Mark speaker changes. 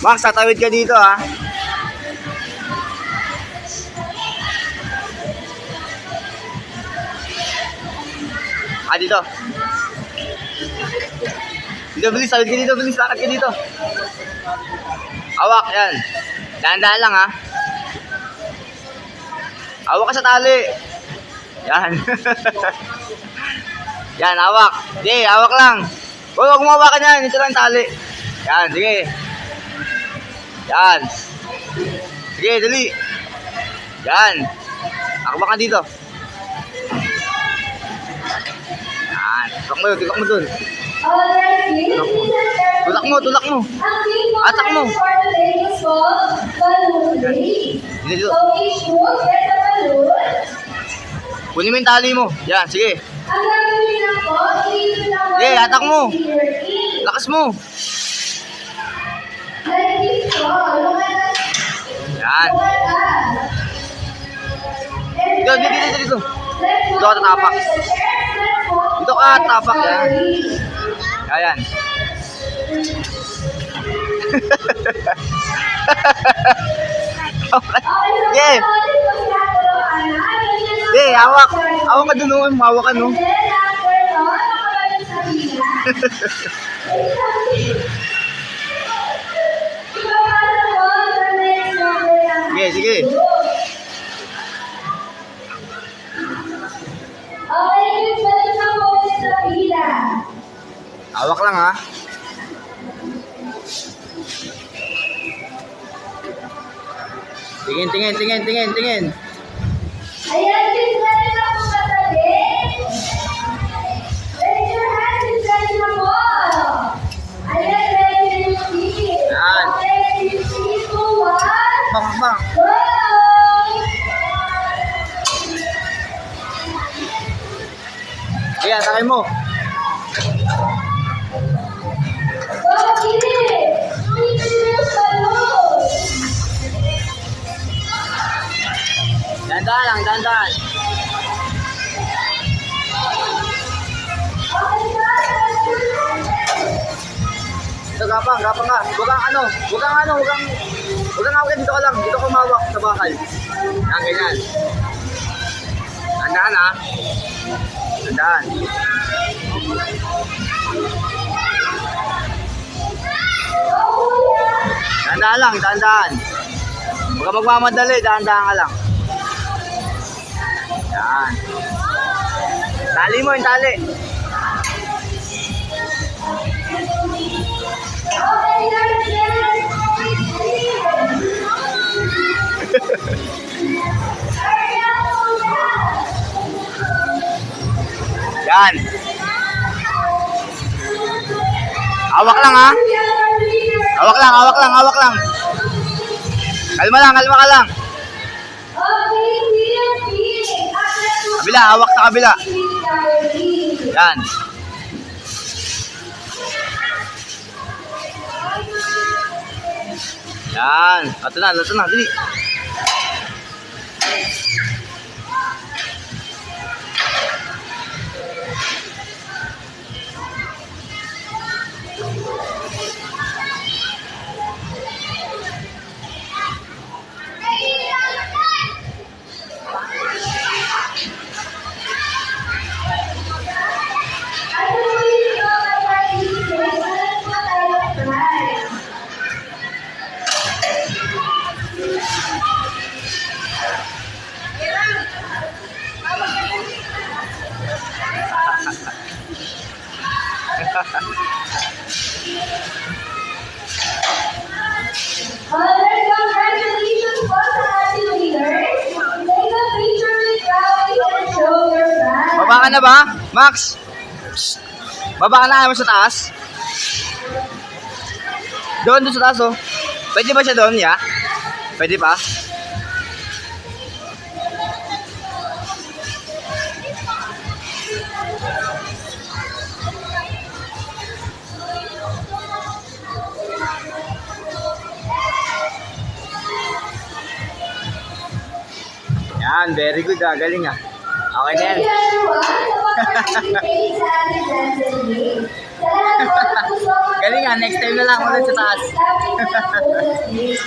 Speaker 1: Max, tatawid ka dito ha. Dito. Dito, bilis. Tawid ka dito, bilis. Lakad ka dito. Hawak, yan. Dahan-dahan lang ha. Hawak ka sa tali. Yan. Yan, hawak. Sige, hawak lang. Huwag mo hawakan yan. Ito lang tali. Yan, sige. Yan. Sige, dali. Yan. Akbak ka dito. Yan. Tulak mo dun. Tulak mo. Atak mo. Dito. Kunin mo yung tali mo. Yan, sige. Sige, atak mo. Lakas mo. Yan. Dito. Dito ka tatapak. Dito ka tapak. Yan. Ayan. Okay. Okay, hawak. Hawak ka dun. Hawak ka no. Sige. Hawak lang ha. Tingin.
Speaker 2: Ayan, please, ready na po katabi. Raise your hands and ready na po. Ayan, ready na po.
Speaker 1: Yan.
Speaker 2: Okay, 3, 2, 1.
Speaker 1: Bang.
Speaker 2: Go!
Speaker 1: Sige, atake mo.
Speaker 2: Go, Kirin!
Speaker 1: Dahan-dahan. Ito, gapang ka. Huwag kang hawak, dito ka lang. Dito ka mawak sa bakal. Yan, ganyan. Dahan-dahan ha. Dahan-dahan. Dahan-dahan. Huwag ka magmamadali, dahan-dahan ka lang. Yan. Tali mo yung tali. Yan. Hawak lang ha. Hawak lang. Kalma ka lang. Kabila, hawak sa kabila. Yan. Yan. Ito na, dali.
Speaker 2: Congratulations po sa ating winners. Take a picture with Gabby and show your pride.
Speaker 1: Baba ka na ba, Max? Psst. Baba ka na, ayaw mo sa taas? Doon sa taas oh. Pwede ba siya doon, ya? Pwede pa? Yan, very good ah. Galing ah. Okay na yan.
Speaker 2: Thank you everyone sa pag-participate sa ating lesson day. Sa lahat po ng gusto
Speaker 1: Galing nga, next time na lang ulit sa taas.
Speaker 2: lapit na po sa stage.